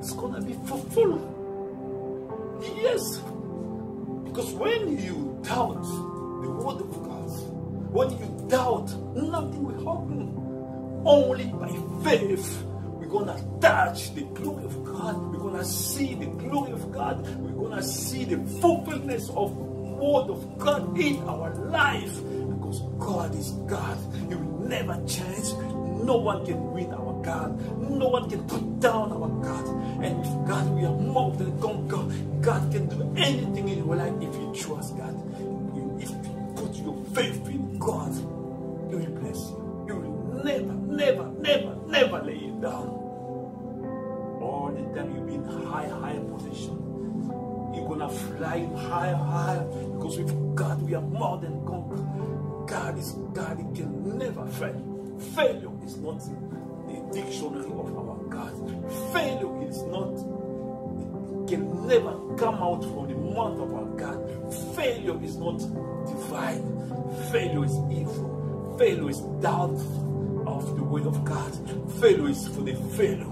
it's gonna be fulfilled. Yes. Because when you doubt the word of God, when you doubt, nothing will happen. Only by faith, we're gonna touch the glory of God. We're gonna see the glory of God. We're gonna see the fulfillment of the word of God in our life. Because God is God. He will never change. No one can win our God. No one can put down our God. And with God, we are more than conquerors. God can do anything in your life if you trust God. If you put your faith in God, He will bless you. He will never, never, never, never lay you down. All the time you'll be in high position. You're gonna fly higher, higher. Because with God, we are more than conquerors. God is God. He can never fail. Failure is not the dictionary of our God. Failure is not, it can never come out from the mouth of our God. Failure is not divine. Failure is evil. Failure is doubt of the word of God. Failure is for the failure,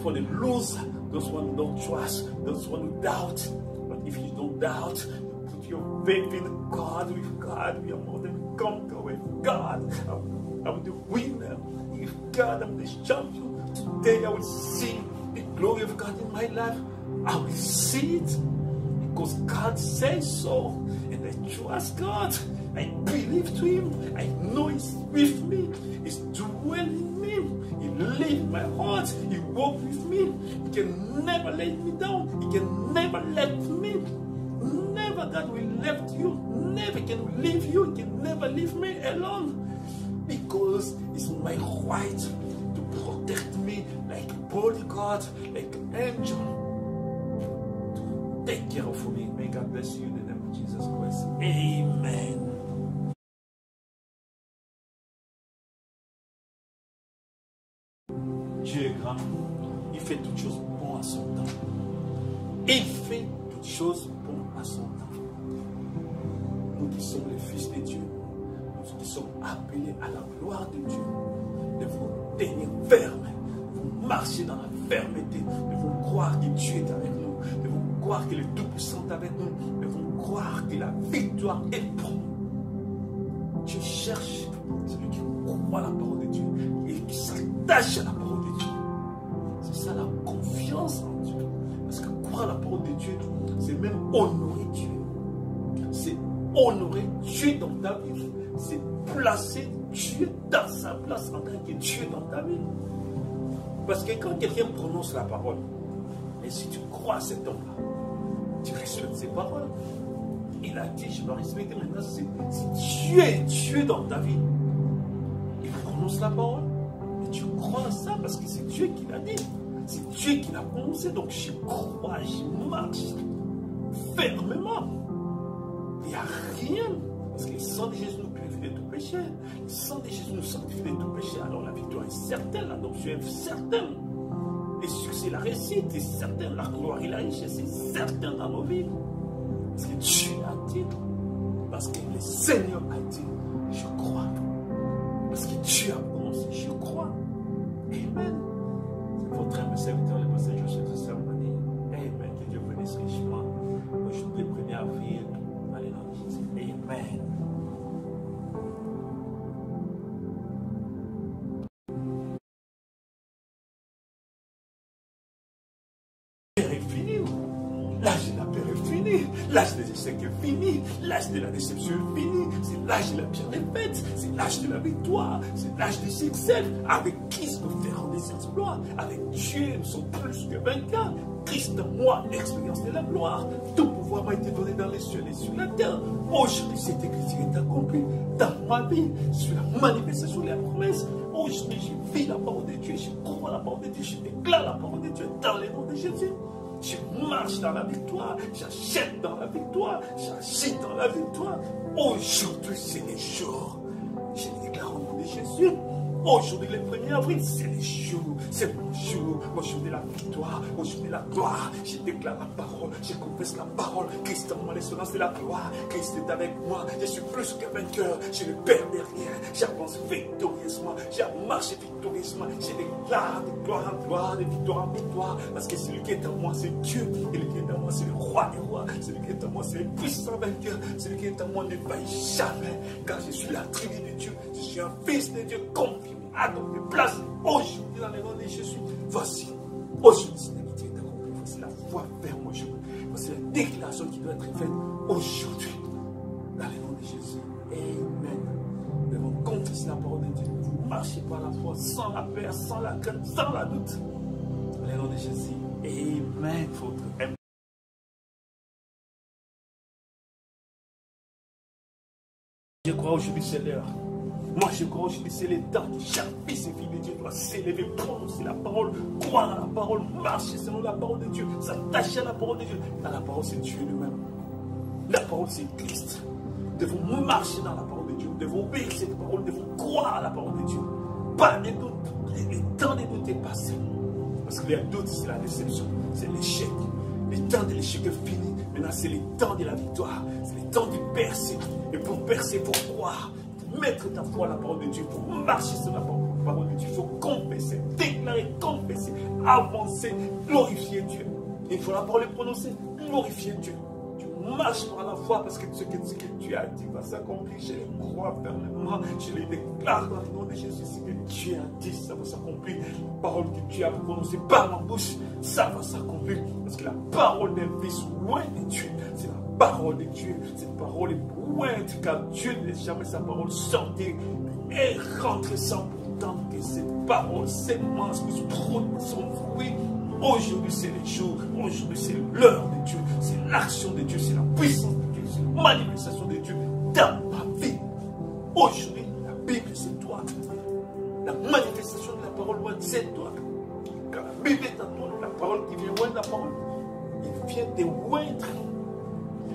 for the loser, those one who don't trust, those one who doubt. But if you don't doubt, you put your faith in God. With God, we are more than conquerors. With God, I'm the winner. With God, I'm the champion. Today I will see the glory of God in my life. I will see it because God says so. And I trust God. I believe to Him. I know He's with me. He's dwelling in me. He lives in my heart. He walks with me. He can never let me down. He can never let me. Never God will left you. Never can leave you. He can never leave me alone. Because it's my right to protect me like a bodyguard, like an angel, to take care of me. May God bless you in the name of Jesus Christ. Amen. Dieu est grand. Il fait toutes choses bonnes à son temps. Il fait toutes choses bonnes à son temps. Nous qui sommes les fils de Dieu, nous qui sommes appelés à la gloire de Dieu, devons tenir ferme, devons marcher dans la fermeté, devons croire que Dieu est avec nous, devons croire que le Tout-Puissant est avec nous, devons croire que la victoire est pour nous. Dieu cherche celui qui croit la parole de Dieu et qui s'attache à la parole de Dieu. C'est ça la confiance en Dieu. Parce que croire la parole de Dieu, c'est même honorer Dieu. C'est honorer Dieu dans ta vie. C'est placer Dieu dans sa place en tant que Dieu dans ta vie. Parce que quand quelqu'un prononce la parole, et si tu crois à cet homme-là, tu respectes ses paroles. Il a dit, je dois respecter maintenant, si Dieu est Dieu dans ta vie, il prononce la parole, et tu crois à ça parce que c'est Dieu qui l'a dit. C'est Dieu qui l'a prononcé, donc je crois, je marche fermement. Il n'y a rien. Parce que le sang de Jésus nous purifie de tout péché. Le sang de Jésus nous sanctifie de tout péché. Alors la victoire est certaine, l'adoption est certaine. Le succès, la réussite est certaine. La gloire et la richesse est certaine dans nos vies. Parce que Dieu a dit. Parce que le Seigneur a dit. Je crois. Parce que Dieu a prononcé. Je crois. Amen. C'est votre humble serviteur, le pasteur Joshua de Sermoni. Amen. Que Dieu bénisse richement. Aujourd'hui, 1er avril. Allez dans Jésus. Amen. L'âge de la peur est fini, l'âge des échecs est fini, l'âge de la déception est fini, c'est l'âge de la pierre est faite, c'est l'âge de la victoire, c'est l'âge du succès. Avec Christ nous ferons des exploits, avec Dieu nous sommes plus que vainqueurs. Christ en moi, l'expérience de la gloire, tout pouvoir m'a été donné dans les cieux et sur la terre. Aujourd'hui, cette écriture est accomplie dans ma vie, sur la manifestation de la promesse. Aujourd'hui, je vis la parole de Dieu, je crois la parole de Dieu, je déclare la parole de Dieu dans le nom de Jésus. Je marche dans la victoire, j'achète dans la victoire, j'agis dans la victoire. Aujourd'hui, c'est le jour. Je déclare au nom de Jésus Aujourd'hui, le 1er avril, c'est le jour, c'est mon jour. Aujourd'hui, la victoire, aujourd'hui, la gloire. Je déclare la parole, je confesse la parole. Christ en moi, l'espérance de la gloire. Christ est avec moi, je suis plus qu'un vainqueur. Je ne perds rien, j'avance victorieusement, je marche victorieusement. Je déclare de gloire en gloire, de victoire en victoire. Parce que celui qui est en moi, c'est Dieu. Et celui qui est en moi, c'est le roi des rois. Celui qui est en moi, c'est le puissant vainqueur. Celui qui est en moi ne faille jamais. Car je suis la tribu de Dieu. Je suis un fils de Dieu confirmé, adopté, placé aujourd'hui dans les noms de Jésus. Voici, aujourd'hui, c'est l'amitié est accomplie. Voici la foi ferme aujourd'hui. Voici la déclaration qui doit être faite aujourd'hui. Dans les noms de Jésus. Amen. Nous devons confesser la parole de Dieu. Vous marchez par la foi, sans la peur, sans la crainte, sans la doute. Dans les noms de Jésus. Amen. Je crois aujourd'hui c'est l'heure. Moi je crois aujourd'hui c'est le temps. Chaque fils et fille de Dieu doit s'élever, prononcer la parole, croire à la parole, marcher selon la parole de Dieu, s'attacher à la parole de Dieu. Dans la parole c'est Dieu lui-même. La parole c'est Christ. Nous devons marcher dans la parole de Dieu. Nous devons obéir cette parole. Nous devons croire à la parole de Dieu. Pas de doute. Le temps de doute est passé. Parce que le doute c'est la déception, c'est l'échec. Le temps de l'échec est fini. Maintenant, c'est le temps de la victoire. C'est le temps de percer. Et pour percer, il faut croire. Pour mettre ta foi à la parole de Dieu. Pour marcher sur la parole de Dieu. Il faut confesser, déclarer, confesser, avancer, glorifier Dieu. Il faut la parole prononcer, glorifier Dieu. Tu marches par la foi parce que ce que tu as dit va s'accomplir. Je le crois fermement. Je le déclare dans le nom de Jésus. Ce que Dieu a dit, ça va s'accomplir. La parole que tu as prononcée par ma bouche, ça va s'accomplir. Parce que la parole d'un fils loin de Dieu, c'est la parole de Dieu. Cette parole est pointe car Dieu ne laisse jamais sa parole sortir et rentrer sans pourtant que cette parole s'émence, puisse produire son fruit. Aujourd'hui c'est le jour, aujourd'hui c'est l'heure de Dieu, c'est l'action de Dieu, c'est la puissance de Dieu, c'est la manifestation de Dieu dans ma vie. Aujourd'hui, la Bible c'est toi. La manifestation de la parole, c'est toi. Quand la Bible est à toi, la parole qui vient loin de la parole, il vient te oindre.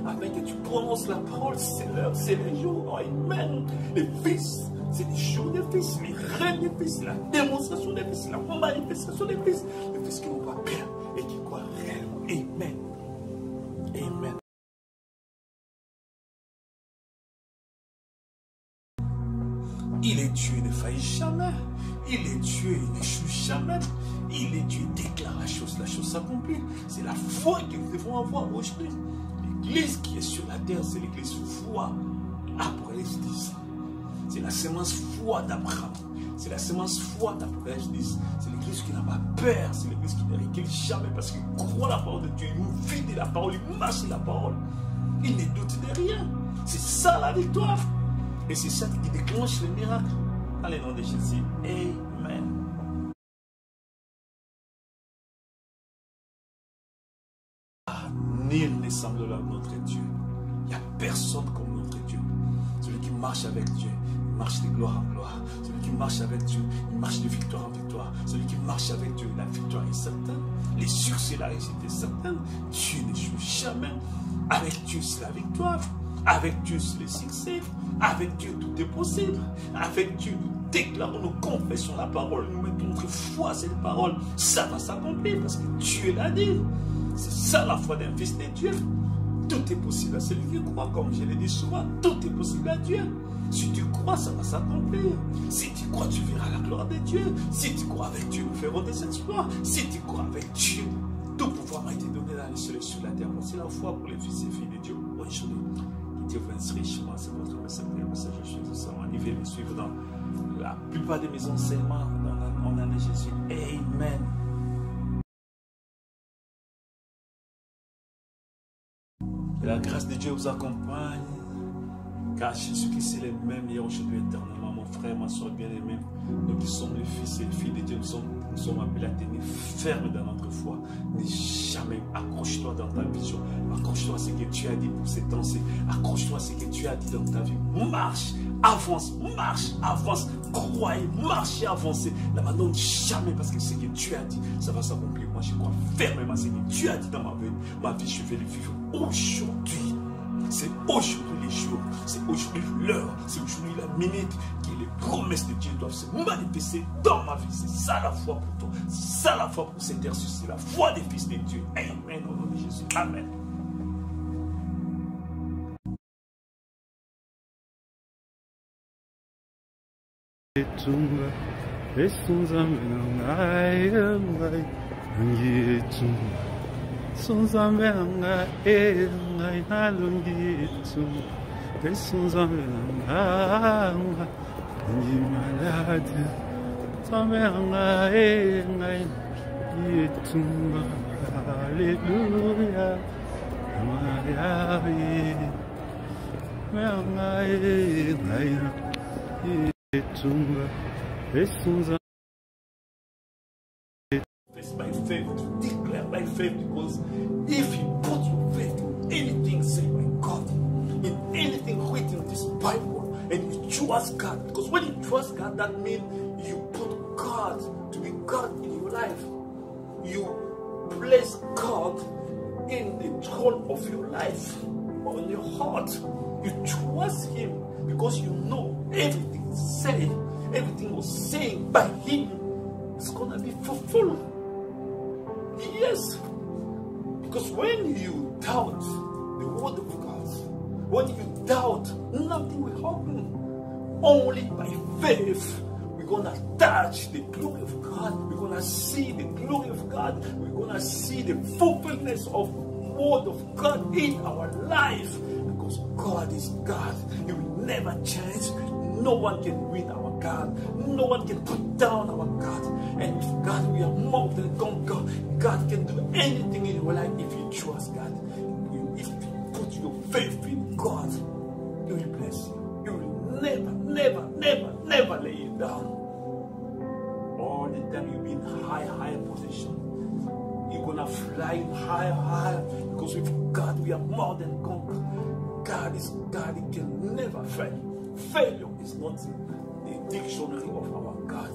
Afin que tu prononces la parole, c'est l'heure, c'est le jour. Amen. Les fils, c'est les jours des fils, les rêves des fils, la démonstration des fils, la manifestation des fils. Les fils qui n'ont pas peur et qui croient réellement. Amen. Amen. Il est Dieu, il ne faillit jamais. Il est Dieu, il n'échoue jamais. Il est Dieu, il déclare la chose s'accomplit. C'est la foi que nous devons avoir aujourd'hui. L'église qui est sur la terre, c'est l'église foi. Apocalypse 10. C'est la semence foi d'Abraham. C'est la semence foi d'Apocalypse 10. C'est l'église qui n'a pas peur. C'est l'église qui ne recule jamais parce qu'il croit la parole de Dieu. Il nous vit de la parole, il marche de la parole. Il ne doute de rien. C'est ça la victoire. Et c'est ça qui déclenche le miracle. Dans le nom de Jésus. Amen. Nul ne semble à notre Dieu. Il n'y a personne comme notre Dieu. Celui qui marche avec Dieu, il marche de gloire en gloire. Celui qui marche avec Dieu, il marche de victoire en victoire. Celui qui marche avec Dieu, la victoire est certaine. Les succès, la réussite est certaine. Dieu n'échoue jamais. Avec Dieu, c'est la victoire. Avec Dieu, c'est le succès. Avec Dieu, tout est possible. Avec Dieu, nous déclarons, nous confessons la parole. Nous mettons notre foi à cette parole. Ça va s'accomplir parce que Dieu l'a dit. C'est ça la foi d'un fils de Dieu. Tout est possible à celui qui croit, comme je l'ai dit souvent. Tout est possible à Dieu. Si tu crois, ça va s'accomplir. Si tu crois, tu verras la gloire de Dieu. Si tu crois avec Dieu, nous ferons des exploits. Si tu crois avec Dieu, tout pouvoir m'a été donné dans les cieux et sur la terre. C'est la foi pour les fils et filles de Dieu. Aujourd'hui, que Dieu vous instruise chez moi. C'est votre message. Je suis tout ça. On y me suivre dans la plupart de mes enseignements dans l'année de Jésus. Amen. Que la grâce de Dieu vous accompagne. Car Jésus-Christ est le même hier, aujourd'hui, éternellement. Mon frère, ma soeur bien-aimée, nous qui sommes les fils et les filles de Dieu, nous sommes appelés à tenir ferme dans notre foi. Ne jamais accroche-toi dans ta vision. Accroche-toi à ce que Dieu a dit pour ces temps-ci. Accroche-toi à ce que Dieu a dit dans ta vie. Marche, avance, croyez, marchez, avancez. N'abandonne jamais parce que ce que Dieu a dit, ça va s'accomplir. Moi, je crois fermement à ce que Dieu a dit dans ma vie. Je vais le vivre aujourd'hui. C'est aujourd'hui les jours, c'est aujourd'hui l'heure, c'est aujourd'hui la minute que les promesses de Dieu doivent se manifester dans ma vie. C'est ça la foi pour toi, c'est ça la foi pour cette terre, c'est la foi des fils de Dieu. Amen, au nom de Jésus. Amen. It's by faith to declare by faith, because if you put your faith in anything said by God, in anything written in this Bible, and you trust God, because when you trust God, that means you put God to be God in your life. You place God in the throne of your life, on your heart. You trust Him because you know everything said, everything was saying by Him is gonna be fulfilled. Yes, because when you doubt the word of God, when you doubt, nothing will happen. Only by faith we're gonna touch the glory of God. We're gonna see the glory of God. We're gonna see the fulfillment of the word of God in our life. Because God is God. He will never change. No one can win our God. No one can put down our God. And with God we are more than conquer. God can do anything in your life if you trust God. If you put your faith in God, He will bless you. He will never, never, never, never lay you down. All the time you'll be in higher position. You're gonna fly higher, because with God we are more than conquer. God is God. He can never fail. Failure is not the dictionary of our God.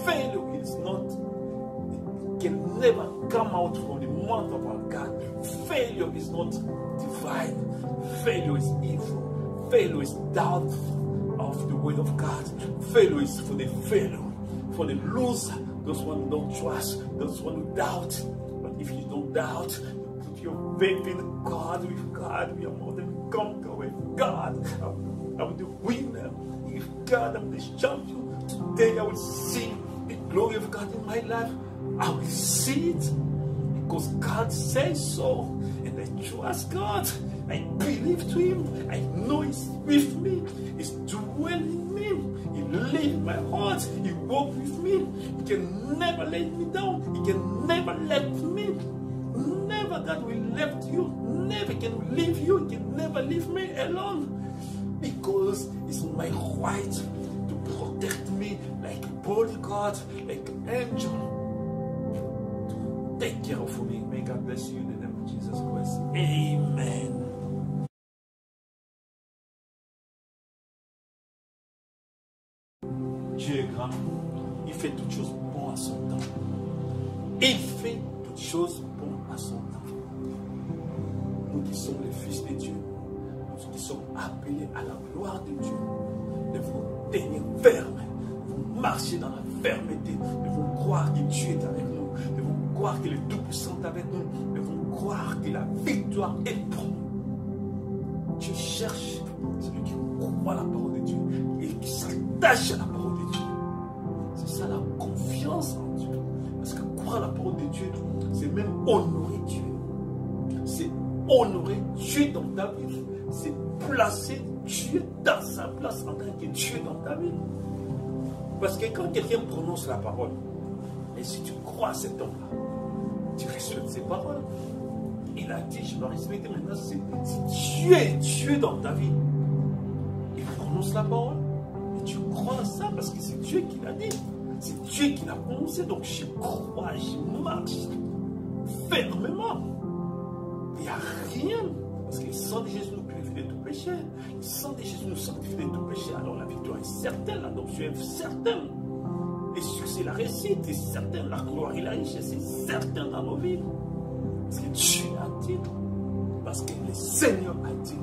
Failure is not, it can never come out from the mouth of our God. Failure is not divine. Failure is evil. Failure is doubt of the word of God. Failure is for the failure, for the loser, those one who don't trust, those one who doubt. But if you don't doubt, you put your faith in God. With God we are more than conquer. With God I'm the winner. With God I'm the champion. Today I will see the glory of God in my life. I will see it because God says so, and I trust God. I believe to Him. I know He's with me. He's dwelling in me. He lives in my heart. He walks with me. He can never let me down. He can never let me. Never God will left you. Never can leave you. He can never leave me alone. Because it's my right to protect me like a bodyguard, like an angel. To take care of me. May God bless you in the name of Jesus Christ. Amen. Dieu est grand. Il fait toutes choses bonnes à son temps. Il fait toutes choses bonnes à son temps. Nous qui sommes les fils de Dieu, nous qui sommes appelés à la gloire de Dieu, devons tenir ferme, devons marcher dans la fermeté, devons croire que Dieu est avec nous, devons croire que le Tout-Puissant est avec nous, devons croire que la victoire est pour nous. Dieu cherche celui qui croit la parole de Dieu et qui s'attache à la parole de Dieu. C'est ça la confiance en Dieu. Parce que croire la parole de Dieu, c'est même honorer Dieu. C'est honorer Dieu dans ta vie. C'est placer Dieu dans sa place en tant que Dieu dans ta vie. Parce que quand quelqu'un prononce la parole, et si tu crois à cet homme-là, tu respectes ses paroles. Il a dit, je dois respecter maintenant, si Dieu est Dieu dans ta vie, il prononce la parole, et tu crois à ça parce que c'est Dieu qui l'a dit. C'est Dieu qui l'a prononcé, donc je crois, je marche fermement. Il n'y a rien. Parce que le sang de Jésus nous purifie de tout péché. Le sang de Jésus nous sanctifie de tout péché. Alors la victoire est certaine, l'adoption est certaine. Le succès, la réussite est certaine. La gloire et la richesse est certaine dans nos vies. Parce que Dieu a dit. Parce que le Seigneur a dit.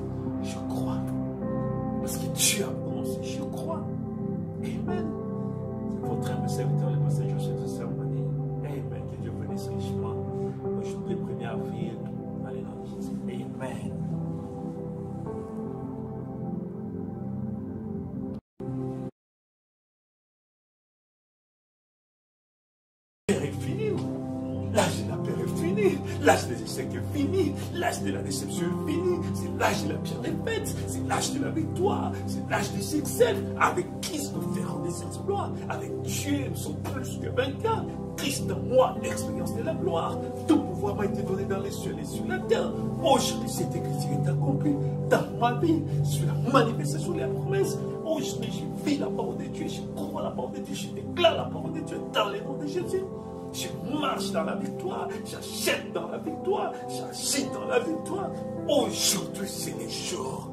fini. L'âge des échecs est fini. L'âge de la déception est fini. C'est l'âge de la pire défaite. C'est l'âge de la victoire. C'est l'âge du succès. Avec Christ, nous ferons des exploits. Avec Dieu, nous sommes plus que vainqueurs. Christ en moi, l'expérience de la gloire. Tout pouvoir m'a été donné dans les cieux et sur la terre. Aujourd'hui, cette écriture est accomplie dans ma vie, sur la manifestation de la promesse. Aujourd'hui, je vis la parole de Dieu, je crois la parole de Dieu, je déclare la parole de Dieu dans les noms de Jésus. Je marche dans la victoire, j'achète dans la victoire, j'agis dans la victoire. Aujourd'hui, c'est les jours.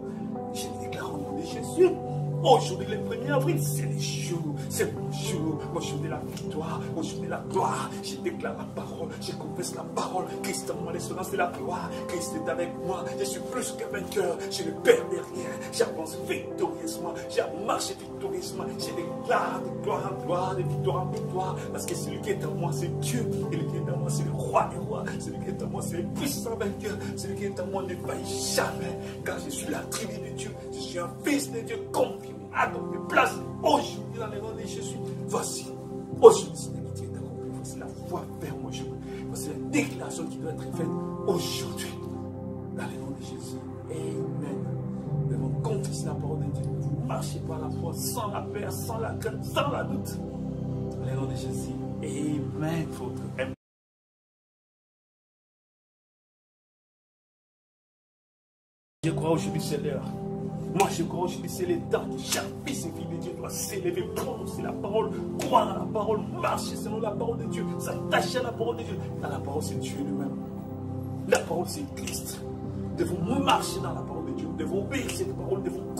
Je le déclare au nom de Jésus. Aujourd'hui, le 1er avril, c'est les jours. C'est mon jour. Mon jour de la victoire. Mon jour de la gloire. Je déclare la parole. Je confesse la parole. Christ en moi, l'essence de la gloire. Christ est avec moi. Je suis plus qu'un vainqueur. Je ne perds rien. J'avance victorieusement. Je marche victorieusement. Je déclare de gloire en gloire, de victoire en victoire. Parce que celui qui est en moi, c'est Dieu. Et celui qui est en moi, c'est le roi des rois. Celui qui est en moi, c'est le puissant vainqueur. Celui qui est en moi ne faillit jamais. Car je suis la tribu de Dieu. Je suis un fils de Dieu confié. Adopté place aujourd'hui dans les noms de Jésus. Voici, aujourd'hui, c'est l'amitié est accomplie. Voici la foi ferme aujourd'hui. Voici la déclaration qui doit être faite aujourd'hui dans les noms de Jésus. Amen. Nous devons confesser la parole de Dieu. Vous marchez par la foi, sans la peur, sans la crainte, sans la doute. Dans les noms de Jésus. Amen. Amen. Je crois aujourd'hui c'est l'heure. Moi, je crois aujourd'hui, c'est le temps que chaque fils et fille de Dieu doit s'élever, prononcer la parole, croire à la parole, marcher selon la parole de Dieu, s'attacher à la parole de Dieu. Car la parole, c'est Dieu lui-même. La parole, c'est Christ. Nous devons marcher dans la parole de Dieu. Nous devons obéir cette parole. Nous devons